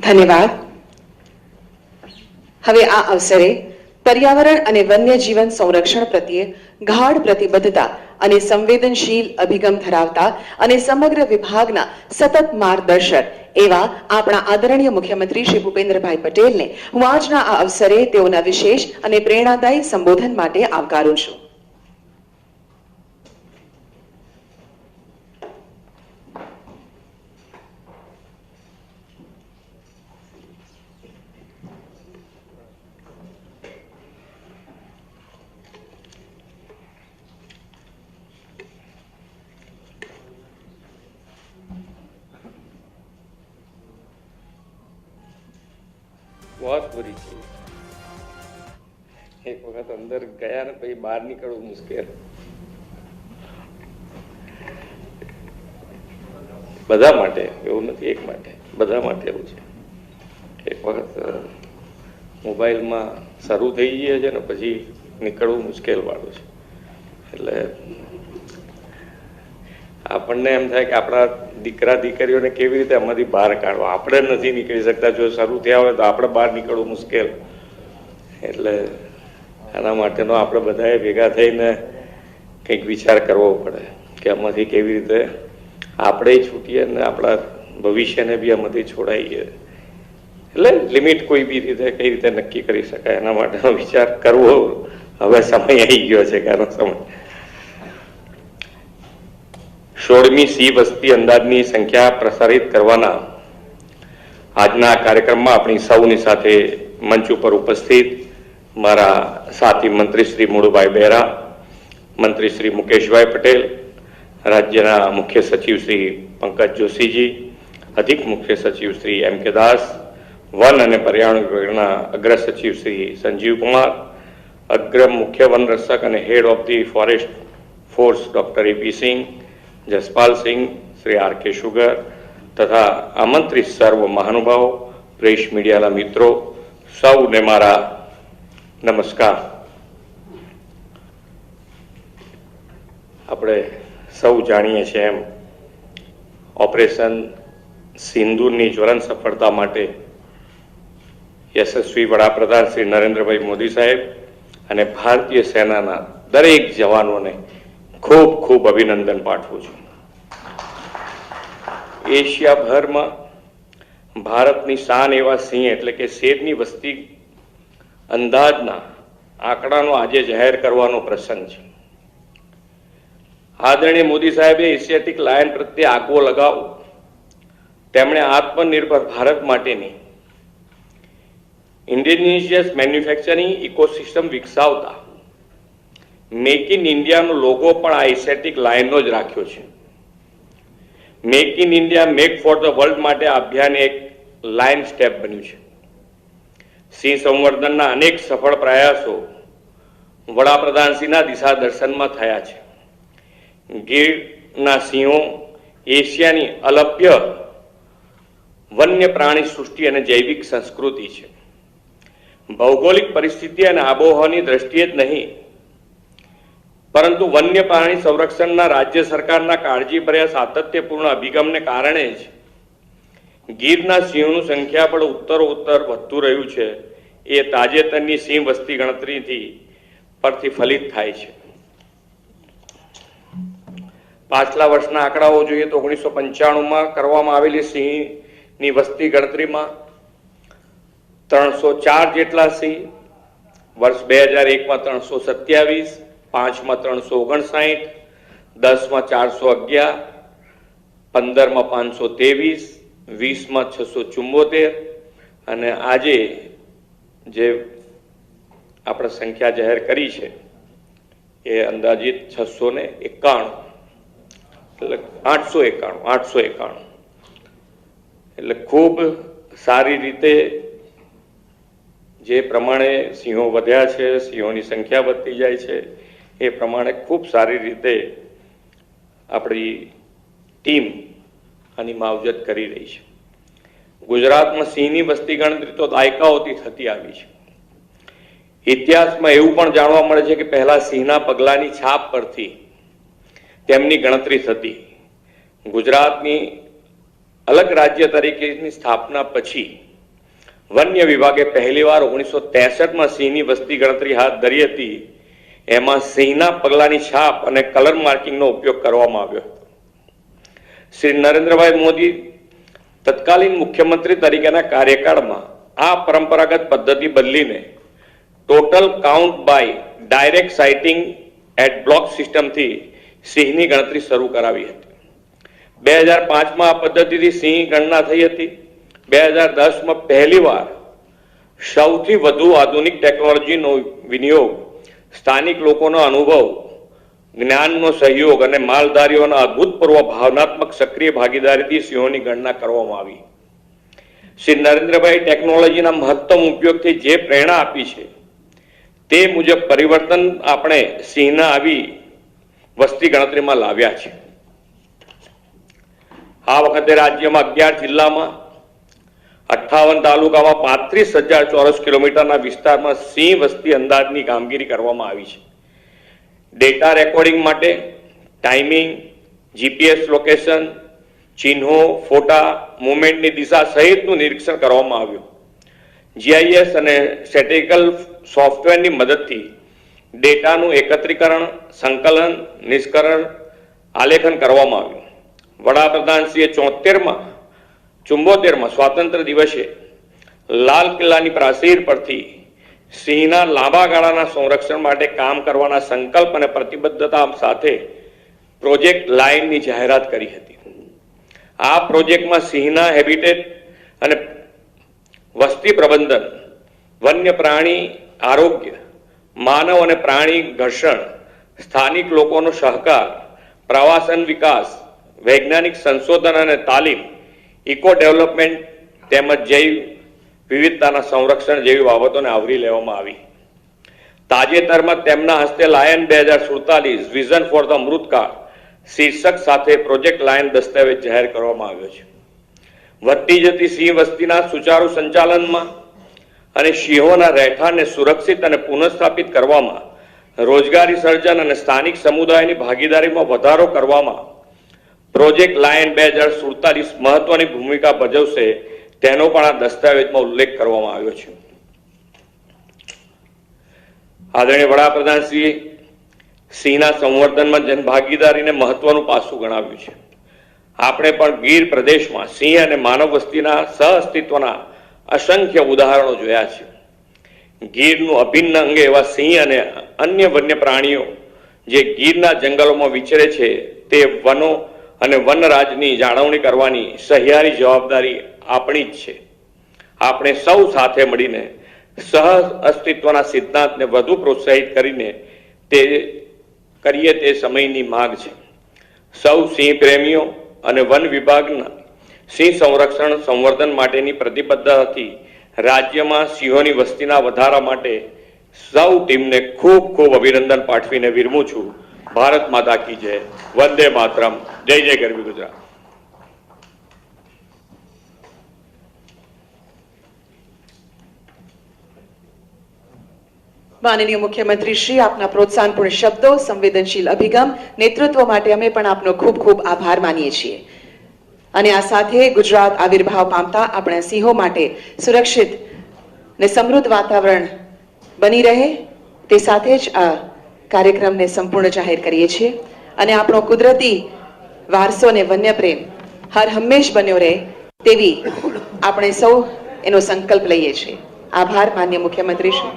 ધન્યવાદ. હવે આ અવસરે પર્યાવરણ અને વન્યજીવન સંરક્ષણ પ્રત્યે ગાઢ પ્રતિબદ્ધતા અને સંવેદનશીલ અભિગમ ધરાવતા અને સમગ્ર વિભાગના સતત માર્ગદર્શક એવા આપણા આદરણીય મુખ્યમંત્રી શ્રી ભૂપેન્દ્રભાઈ પટેલને હું આજના આ અવસરે તેઓના વિશેષ અને પ્રેરણાદાયી સંબોધન માટે આવકારું છું. बहुत बुरी चीज. एक वक्त अंदर गया ने પછી બહાર નીકળવું મુશ્કેલ. બધા માટે એવું નથી, એક માટે, બધા માટે એવું છે. એક વખત મોબાઈલમાં શરૂ થઈ જાય છે ને પછી નીકળવું મુશ્કેલ વાળું છે. એટલે આપણને એમ થાય કે આપણા દીકરા દીકરીઓને કેવી રીતે આમાંથી બહાર કાઢવા. આપણે નથી નીકળી શકતા. જો શરૂ થયા હોય તો આપણે બહાર નીકળવું મુશ્કેલ. એટલે આના માટેનો આપણે બધાએ ભેગા થઈને કંઈક વિચાર કરવો પડે કે આમાંથી કેવી રીતે આપણે છૂટીએ અને આપણા ભવિષ્યને બી આમાંથી છોડાઈએ. એટલે લિમિટ કોઈ બી રીતે કઈ રીતે નક્કી કરી શકાય એના માટેનો વિચાર કરવો હવે સમય આવી ગયો છે. આનો સમય 16મી સી વસ્તી અંદાજની સંખ્યા પ્રસારિત કરવાના આજના કાર્યક્રમમાં આપણી સૌની સાથે મંચ ઉપર ઉપસ્થિત મારા સાથી મંત્રી શ્રી મુળુભાઈ બેરા, મંત્રી શ્રી મુકેશભાઈ પટેલ, રાજ્યના મુખ્ય સચિવ શ્રી પંકજ જોશીજી, અધિક મુખ્ય સચિવ શ્રી એમ કે દાસ, વન અને પર્યાવરણ વિભાગના અગ્ર સચિવ શ્રી સંજીવ કુમાર, અગ્ર મુખ્ય વન રક્ષક અને head of the forest force doctor A P Singh, Jaspal Singh, Shri R K Shugar તથા આમંત્રિત સર્વ મહાનુભાવો, પ્રેસ મીડિયાના મિત્રો, સૌને મારા નમસ્કાર. આપણે સૌ જાણીએ છીએ એમ ઓપરેશન સિંદૂરની જ્વલંત સફળતા માટે યશસ્વી વડાપ્રધાન શ્રી નરેન્દ્રભાઈ મોદી સાહેબ અને ભારતીય સેનાના દરેક જવાનોને ખૂબ ખૂબ અભિનંદન પાઠવું છું. એશિયાભરમાં ભારતની શાન એવા સિંહ એટલે કે શેરની વસ્તી અંદાજના આંકડાનો આજે જાહેર કરવાનો પ્રસંગ છે. આદરણીય મોદી સાહેબે એશિયાટિક લાયન પ્રત્યે આગવો લગાવ તેમણે આત્મનિર્ભર ભારત માટેની ઇન્ડિજિનિયસ મેન્યુફેક્ચરિંગ ઇકોસિસ્ટમ વિકસાવતા મેક ઇન ઇન્ડિયાનો લોગો પણ આ એશિયાટિક લાયનનો જ રાખ્યો છે. Make in India make for the world માટે આ અભિયાન એક લાયન સ્ટેપ બન્યું છે. સિંહ સંવર્ધનના અનેક સફળ પ્રયાસો વડાપ્રધાનશ્રીના દિશા દર્શનમાં થયા છે. ગીરના સિંહો એશિયાની અલભ્ય વન્ય પ્રાણી સૃષ્ટિ અને જૈવિક સંસ્કૃતિ છે. ભૌગોલિક પરિસ્થિતિ અને આબોહવાની દ્રષ્ટિએ જ નહીં પરંતુ વન્ય પ્રાણી સંરક્ષણના રાજ્ય સરકારના કાળજીભર્યા સાતત્યપૂર્ણ અભિગમને કારણે જ ગીરના સિંહોનું સંખ્યાબળ ઉત્તરોત્તર વધતું રહ્યું છે. એ તાજેતરની સિંહ વસ્તી ગણતરીથી પરથી ફલિત થાય છે. પાછલા વર્ષના આંકડાઓ જોઈએ તો 1995માં કરવામાં આવેલી સિંહની વસ્તી ગણતરીમાં 304 જેટલા સિંહ, વર્ષ 2001માં 327, 5માં 359, 10માં 411, 15માં 523, 20માં 674 અને આજે જે આપણે સંખ્યા જાહેર કરી છે એ અંદાજિત 691, એટલે 891 એટલે ખૂબ સારી રીતે જે પ્રમાણે સિંહો વધ્યા છે, સિંહોની સંખ્યા વધતી જાય છે એ પ્રમાણે ખૂબ સારી રીતે આપણી ટીમ આની માવજત કરી રહી છે. ગુજરાતમાં સિંહની વસ્તી ગણતરી તો દાયકાઓથી થતી આવી છે. ઇતિહાસમાં એવું પણ જાણવા મળે છે કે પહેલા સિંહના પગલાની છાપ પરથી તેમની ગણતરી થતી. ગુજરાતની અલગ રાજ્ય તરીકેની સ્થાપના પછી વન્ય વિભાગે પહેલીવાર 1963માં સિંહની વસ્તી ગણતરી હાથ ધરી હતી. એમાં સિંહના પગલાની છાપ અને કલર માર્કિંગનો ઉપયોગ કરવામાં આવ્યો હતો. શ્રી નરેન્દ્રભાઈ મોદી તત્કાલીન મુખ્યમંત્રી તરીકેના કાર્યકાળમાં આ પરંપરાગત પદ્ધતિ બદલીને total count by direct sighting at block સિસ્ટમથી સિંહની ગણતરી શરૂ કરાવી હતી. 2005માં આ પદ્ધતિથી સિંહ ગણના થઈ હતી. 2010માં પહેલીવાર સૌથી વધુ આધુનિક ટેકનોલોજીનો વિનિયોગ, સ્થાનિક લોકોનો અનુભવ, જ્ઞાનનો સહયોગ અને માલધારીઓના અભૂતપૂર્વ ભાવનાત્મક સક્રિય ભાગીદારીથી સિંહોની ગણના કરવામાં આવી. શ્રી નરેન્દ્રભાઈ ટેકનોલોજીના મહત્તમ ઉપયોગથી જે પ્રેરણા આપી છે તે મુજબ પરિવર્તન આપણે સિંહના આવી વસ્તી ગણતરીમાં લાવ્યા છે. આ વખતે રાજ્યમાં 11 જિલ્લામાં 58 તાલુકામાં 35,000 ચોરસ કિલોમીટરના વિસ્તારમાં સિંહ વસ્તી અંદાજની કામગીરી કરવામાં આવી છે. ડેટા રેકોર્ડિંગ માટે ટાઈમિંગ, જીપીએસ લોકેશન, ચિહ્નો, ફોટા, મુવમેન્ટની દિશા સહિતનું નિરીક્ષણ કરવામાં આવ્યું. જીઆઈએસ અને સ્ટેટિકલ સોફ્ટવેરની મદદથી ડેટાનું એકત્રીકરણ, સંકલન, નિષ્કરણ, આલેખન કરવામાં આવ્યું. વડાપ્રધાનશ્રીએ 74માં સ્વાતંત્ર્ય દિવસે લાલ કિલ્લાની પ્રાચીર પરથી સિંહના લાંબા ગાળાના સંરક્ષણ માટે કામ કરવાના સંકલ્પ અને પ્રતિબદ્ધતા સાથે પ્રોજેક્ટ લાઇનની જાહેરાત કરી હતી. આ પ્રોજેક્ટમાં સિંહના હેબિટેટ અને વસ્તી પ્રબંધન, વન્ય પ્રાણી આરોગ્ય, માનવ અને પ્રાણી ઘર્ષણ, સ્થાનિક લોકોનો સહકાર, પ્રવાસન વિકાસ, વૈજ્ઞાનિક સંશોધન અને તાલીમ, ઇકો ડેવલપમેન્ટ તેમજ જૈવ વિવિધતાના સંરક્ષણ જેવી બાબતોને આવરી લેવામાં આવી. તાજેતરમાં તેમના હસ્તે લાયન 2047 વિઝન ફોર ધ અમૃતકાળ શીર્ષક સાથે પ્રોજેક્ટ લાયન દસ્તાવેજ જાહેર કરવામાં આવ્યો છે. વધતી જતી સિંહ વસ્તીના સુચારુ સંચાલનમાં અને સિંહોના રહેઠાણને સુરક્ષિત અને પુનઃસ્થાપિત કરવામાં, રોજગારી સર્જન અને સ્થાનિક સમુદાયની ભાગીદારીમાં વધારો કરવામાં પ્રોજેક્ટ લાયન 2047 મહત્વની ભૂમિકા ભજવશે તેનો પણ આ દસ્તાવેજમાં ઉલ્લેખ કરવામાં આવ્યો છે. આદરણીય વડાપ્રધાનશ્રીએ સિંહના સંવર્ધનમાં જનભાગીદારીને મહત્વનું પાસું ગણાવ્યું છે. આપણે પણ ગીર પ્રદેશમાં સિંહ અને માનવ વસ્તીના સહઅસ્તિત્વના અસંખ્ય ઉદાહરણો જોયા છે. ગીરનું અભિન્ન અંગ એવા સિંહ અને અન્ય વન્ય પ્રાણીઓ જે ગીરના જંગલોમાં વિચરે છે તે વનો અને વનરાજની જાળવણી કરવાની સહિયારી જવાબદારી આપણી જ છે. આપણે સૌ સાથે મળીને સહ અસ્તિત્વના સિદ્ધાંતને વધુ પ્રોત્સાહિત કરીને તે સમયની માંગ છે. સૌ સિંહ પ્રેમીઓ અને વન વિભાગના સિંહ સંરક્ષણ સંવર્ધન માટેની પ્રતિબદ્ધતાથી રાજ્યમાં સિંહોની વસ્તીના વધારા માટે સૌ ટીમને ખૂબ ખૂબ અભિનંદન પાઠવીને વિરમું છું. ભારત માતા કી જય. વંદે માતરમ. જય જય ગરવી ગુજરાત. માનનીય મુખ્યમંત્રી શ્રી, આપના પ્રોત્સાહનપૂર્ણ શબ્દો, સંવેદનશીલ અભિગમ, નેતૃત્વ માટે અમે પણ આપનો ખૂબ ખૂબ આભાર માનીએ છીએ. અને આ સાથે ગુજરાત આવિર્ભાવ પામતા આપણા સિંહો માટે સુરક્ષિત ને સમૃદ્ધ વાતાવરણ બની રહે તે સાથે જ આ કાર્યક્રમને સંપૂર્ણ જાહેર કરીએ છીએ. અને આપણો કુદરતી વારસો અને વન્ય પ્રેમ હર હંમેશ બન્યો રહે તેવી આપણે સૌ એનો સંકલ્પ લઈએ છીએ. આભાર માનનીય મુખ્યમંત્રી શ્રી.